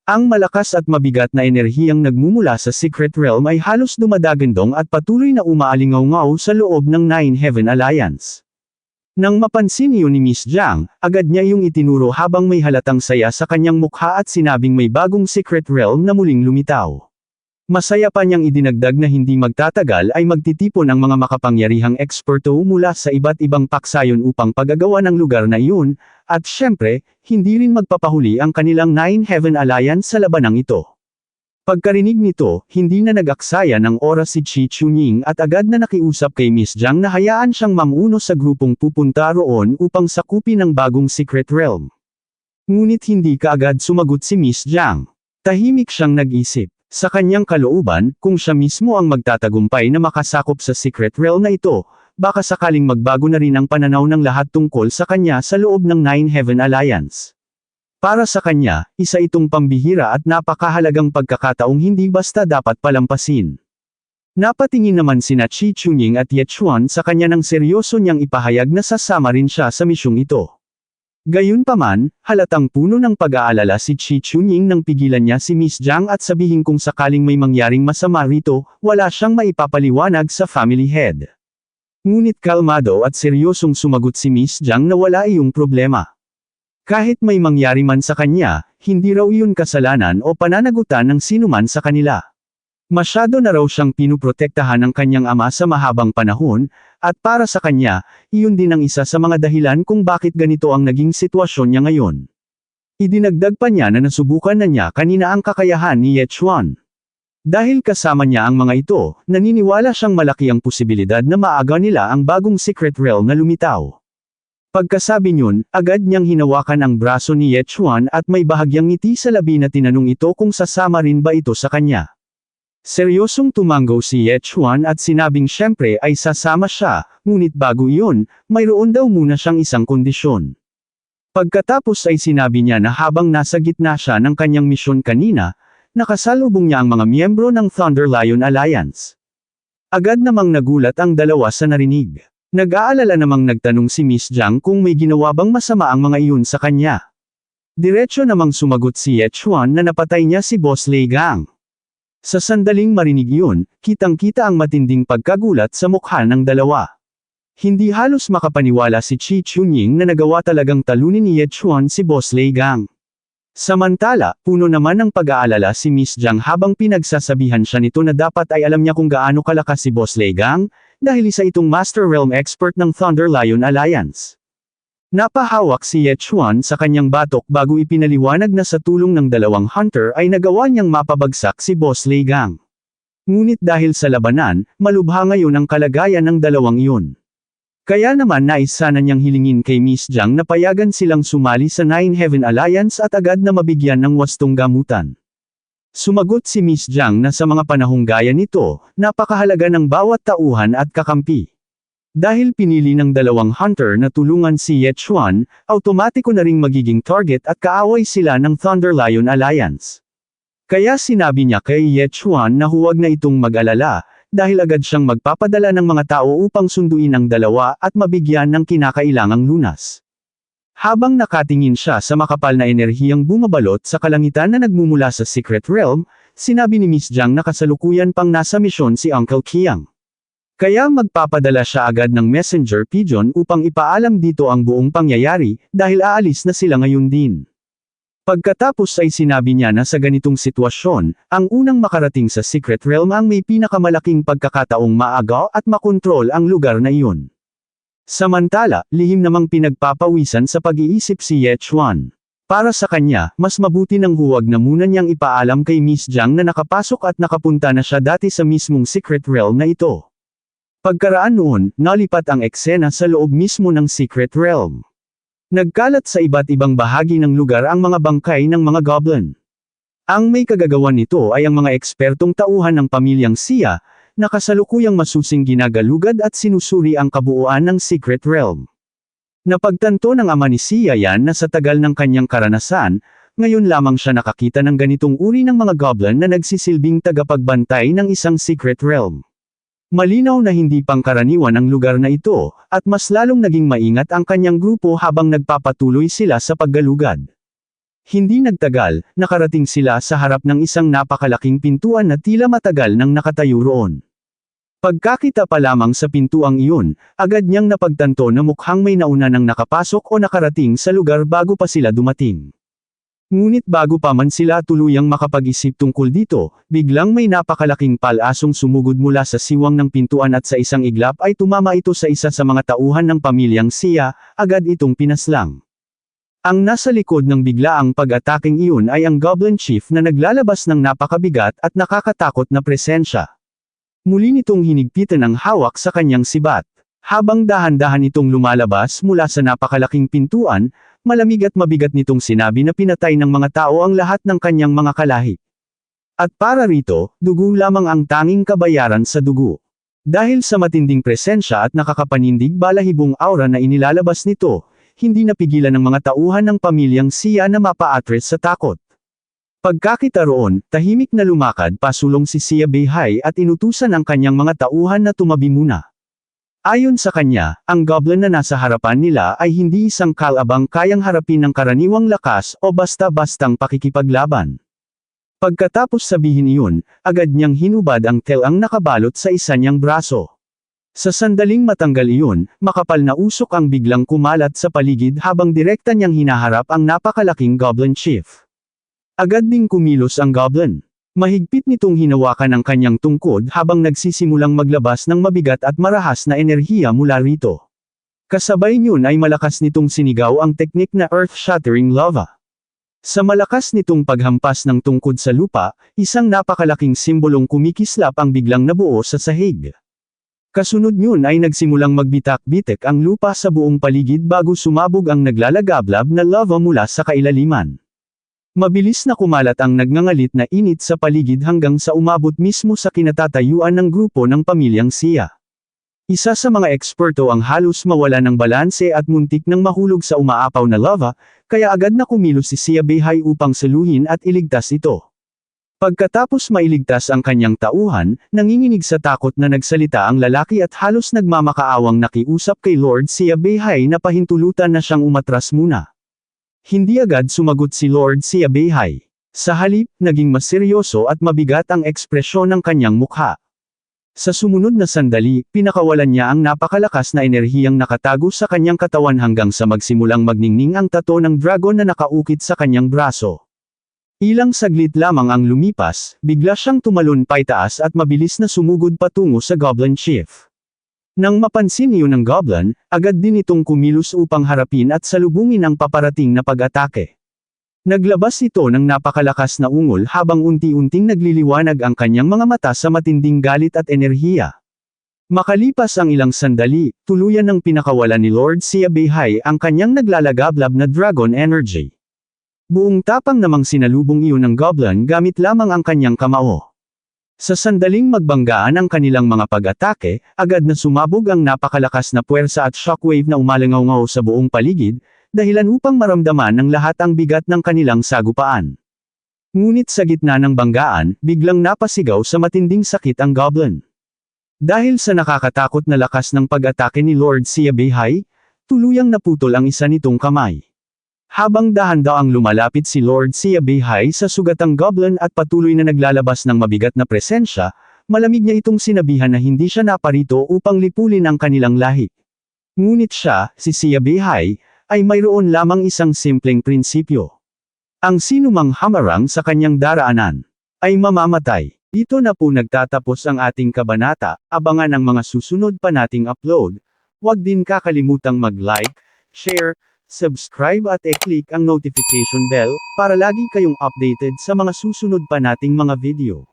Ang malakas at mabigat na enerhiyang nagmumula sa Secret Realm ay halos dumadagandong at patuloy na umaalingaw-ngaw sa loob ng Nine Heaven Alliance. Nang mapansin iyon ni Miss Jiang, agad niya yung itinuro habang may halatang saya sa kanyang mukha at sinabing may bagong Secret Realm na muling lumitaw. Masaya pa niyang idinagdag na hindi magtatagal ay magtitipon ang mga makapangyarihang eksperto mula sa iba't ibang paksayon upang pagagawa ng lugar na iyon, at syempre, hindi rin magpapahuli ang kanilang Nine Heaven Alliance sa labanang ito. Pagkarinig nito, hindi na nag-aksaya ng oras si Qi Chunying at agad na nakiusap kay Miss Jiang na hayaan siyang mamuno sa grupong pupunta roon upang sakupin ang bagong Secret Realm. Ngunit hindi kaagad sumagot si Miss Jiang. Tahimik siyang nag-isip. Sa kanyang kalooban, kung siya mismo ang magtatagumpay na makasakop sa Secret Realm na ito, baka sakaling magbago na rin ang pananaw ng lahat tungkol sa kanya sa loob ng Nine Heaven Alliance. Para sa kanya, isa itong pambihira at napakahalagang pagkakataong hindi basta dapat palampasin. Napatingin naman sina Qi Chunying at Ye Chuan sa kanya ng seryoso niyang ipahayag na sasama rin siya sa misyong ito. Gayunpaman, halatang puno ng pag-aalala si Qi Chunying nang pigilan niya si Miss Jiang at sabihin kung sakaling may mangyaring masama rito, wala siyang maipapaliwanag sa family head. Ngunit kalmado at seryosong sumagot si Miss Jiang na wala iyong problema. Kahit may mangyari man sa kanya, hindi raw iyon kasalanan o pananagutan ng sinuman sa kanila. Masyado na raw siyang pinuprotektahan ng kanyang ama sa mahabang panahon, at para sa kanya, iyon din ang isa sa mga dahilan kung bakit ganito ang naging sitwasyon niya ngayon. Idinagdag pa niya na nasubukan na niya kanina ang kakayahan ni Ye Chuan. Dahil kasama niya ang mga ito, naniniwala siyang malaki ang posibilidad na maaga nila ang bagong Secret Realm na lumitaw. Pagkasabi niyon, agad niyang hinawakan ang braso ni Ye Chuan at may bahagyang ngiti sa labi na tinanong ito kung sasama rin ba ito sa kanya. Seryosong tumango si Ye Chuan at sinabing syempre ay sasama siya, ngunit bago iyon, mayroon daw muna siyang isang kondisyon. Pagkatapos ay sinabi niya na habang nasa gitna siya ng kanyang misyon kanina, nakasalubong niya ang mga miyembro ng Thunder Lion Alliance. Agad namang nagulat ang dalawa sa narinig. Nag-aalala namang nagtanong si Miss Jiang kung may ginawa bang masama ang mga iyon sa kanya. Diretso namang sumagot si Ye Chuan na napatay niya si Boss Lei Gang. Sa sandaling marinig iyon, kitang-kita ang matinding pagkagulat sa mukha ng dalawa. Hindi halos makapaniwala si Qi Chunying na nagawa talagang talunin ni Ye Chuan si Boss Lei Gang. Samantala, puno naman ng pag-aalala si Miss Jiang habang pinagsasabihan siya nito na dapat ay alam niya kung gaano kalakas si Boss Lei Gang, dahil isa itong Master Realm expert ng Thunder Lion Alliance. Napahawak si Ye Chuan sa kanyang batok bago ipinaliwanag na sa tulong ng dalawang hunter ay nagawa niyang mapabagsak si Boss Lei Gang. Ngunit dahil sa labanan, malubha ngayon ang kalagayan ng dalawang iyon. Kaya naman nais sana niyang hilingin kay Miss Jiang na payagan silang sumali sa Nine Heaven Alliance at agad na mabigyan ng wastong gamutan. Sumagot si Miss Jiang na sa mga panahong gaya nito, napakahalaga ng bawat tauhan at kakampi. Dahil pinili ng dalawang hunter na tulungan si Ye Chuan, automatiko na ring magiging target at kaaway sila ng Thunder Lion Alliance. Kaya sinabi niya kay Ye Chuan na huwag na itong mag-alala, dahil agad siyang magpapadala ng mga tao upang sunduin ang dalawa at mabigyan ng kinakailangang lunas. Habang nakatingin siya sa makapal na enerhiyang bumabalot sa kalangitan na nagmumula sa Secret Realm, sinabi ni Miss Jiang na kasalukuyan pang nasa misyon si Uncle Qiang. Kaya magpapadala siya agad ng messenger pigeon upang ipaalam dito ang buong pangyayari, dahil aalis na sila ngayon din. Pagkatapos ay sinabi niya na sa ganitong sitwasyon, ang unang makarating sa Secret Realm ang may pinakamalaking pagkakataong maagaw at makontrol ang lugar na iyon. Samantala, lihim namang pinagpapawisan sa pag-iisip si Ye Chuan. Para sa kanya, mas mabuti nang huwag na muna niyang ipaalam kay Miss Jiang na nakapasok at nakapunta na siya dati sa mismong Secret Realm na ito. Pagkaraan noon, nalipat ang eksena sa loob mismo ng Secret Realm. Nagkalat sa iba't ibang bahagi ng lugar ang mga bangkay ng mga goblin. Ang may kagagawan nito ay ang mga ekspertong tauhan ng pamilyang Xia, na kasalukuyang masusing ginagalugad at sinusuri ang kabuuan ng Secret Realm. Napagtanto ng ama ni Xia yan na sa tagal ng kanyang karanasan, ngayon lamang siya nakakita ng ganitong uri ng mga goblin na nagsisilbing tagapagbantay ng isang Secret Realm. Malinaw na hindi pangkaraniwan ang lugar na ito, at mas lalong naging maingat ang kanyang grupo habang nagpapatuloy sila sa paggalugad. Hindi nagtagal, nakarating sila sa harap ng isang napakalaking pintuan na tila matagal nang nakatayo roon. Pagkakita pa lamang sa pintuang iyon, agad niyang napagtanto na mukhang may nauna nang nakapasok o nakarating sa lugar bago pa sila dumating. Ngunit bago pa man sila tuluyang makapag-isip tungkol dito, biglang may napakalaking palasong sumugod mula sa siwang ng pintuan at sa isang iglap ay tumama ito sa isa sa mga tauhan ng pamilyang Sia, agad itong pinaslang. Ang nasa likod ng biglaang pag-ataking iyon ay ang Goblin Chief na naglalabas ng napakabigat at nakakatakot na presensya. Muli nitong hinigpitan ang hawak sa kanyang sibat. Habang dahan-dahan itong lumalabas mula sa napakalaking pintuan, malamig at mabigat nitong sinabi na pinatay ng mga tao ang lahat ng kanyang mga kalahi. At para rito, dugo lamang ang tanging kabayaran sa dugo. Dahil sa matinding presensya at nakakapanindig balahibong aura na inilalabas nito, hindi napigilan ng mga tauhan ng pamilyang Sia na mapa-atres sa takot. Pagkakita roon, tahimik na lumakad pasulong si Sia Beihai at inutusan ang kanyang mga tauhan na tumabi muna. Ayon sa kanya, ang goblin na nasa harapan nila ay hindi isang kalabang kayang harapin ng karaniwang lakas o basta-bastang pakikipaglaban. Pagkatapos sabihin iyon, agad niyang hinubad ang telang nakabalot sa isa niyang braso. Sa sandaling matanggal iyon, makapal na usok ang biglang kumalat sa paligid habang direkta niyang hinaharap ang napakalaking Goblin Chief. Agad ding kumilos ang Goblin. Mahigpit nitong hinawakan ang kanyang tungkod habang nagsisimulang maglabas ng mabigat at marahas na enerhiya mula rito. Kasabay niyon ay malakas nitong sinigaw ang teknik na Earth-Shattering Lava. Sa malakas nitong paghampas ng tungkod sa lupa, isang napakalaking simbolong kumikislap ang biglang nabuo sa sahig. Kasunod niyon ay nagsimulang magbitak-bitek ang lupa sa buong paligid bago sumabog ang naglalagablab na lava mula sa kailaliman. Mabilis na kumalat ang nagngangalit na init sa paligid hanggang sa umabot mismo sa kinatatayuan ng grupo ng pamilyang Sia. Isa sa mga eksperto ang halos mawala ng balanse at muntik nang mahulog sa umaapaw na lava, kaya agad na kumilos si Sia Beihai upang saluhin at iligtas ito. Pagkatapos mailigtas ang kanyang tauhan, nanginginig sa takot na nagsalita ang lalaki at halos nagmamakaawang nakiusap kay Lord Sia Beihai na pahintulutan na siyang umatras muna. Hindi agad sumagot si Lord Sia Beihai. Sa halip, naging mas seryoso at mabigat ang ekspresyon ng kanyang mukha. Sa sumunod na sandali, pinakawalan niya ang napakalakas na enerhiyang nakatago sa kanyang katawan hanggang sa magsimulang magningning ang tato ng dragon na nakaukit sa kanyang braso. Ilang saglit lamang ang lumipas, bigla siyang tumalon paitaas at mabilis na sumugod patungo sa Goblin Chief. Nang mapansin iyon ng Goblin, agad din itong kumilos upang harapin at salubungin ang paparating na pag-atake. Naglabas ito ng napakalakas na ungol habang unti-unting nagliliwanag ang kanyang mga mata sa matinding galit at enerhiya. Makalipas ang ilang sandali, tuluyan ng pinakawalan ni Lord Sia Beihai ang kanyang naglalagablab na dragon energy. Buong tapang namang sinalubong iyon ng Goblin gamit lamang ang kanyang kamao. Sa sandaling magbanggaan ang kanilang mga pag-atake, agad na sumabog ang napakalakas na puwersa at shockwave na umalangaw-ngaw sa buong paligid, dahilan upang maramdaman ng lahat ang bigat ng kanilang sagupaan. Ngunit sa gitna ng banggaan, biglang napasigaw sa matinding sakit ang Goblin. Dahil sa nakakatakot na lakas ng pag-atake ni Lord Sia Beihai, tuluyang naputol ang isa nitong kamay. Habang dahan-dahang lumalapit si Lord Sia Beihai sa sugatang Goblin at patuloy na naglalabas ng mabigat na presensya, malamig niya itong sinabihan na hindi siya naparito upang lipulin ang kanilang lahi. Ngunit siya, si Sia Beihai, ay mayroon lamang isang simpleng prinsipyo. Ang sinumang hamarang sa kanyang daraanan, ay mamamatay. Dito na po nagtatapos ang ating kabanata, abangan ang mga susunod pa nating upload. Huwag din kakalimutang mag-like, share, subscribe at i-click ang notification bell, para lagi kayong updated sa mga susunod pa nating mga video.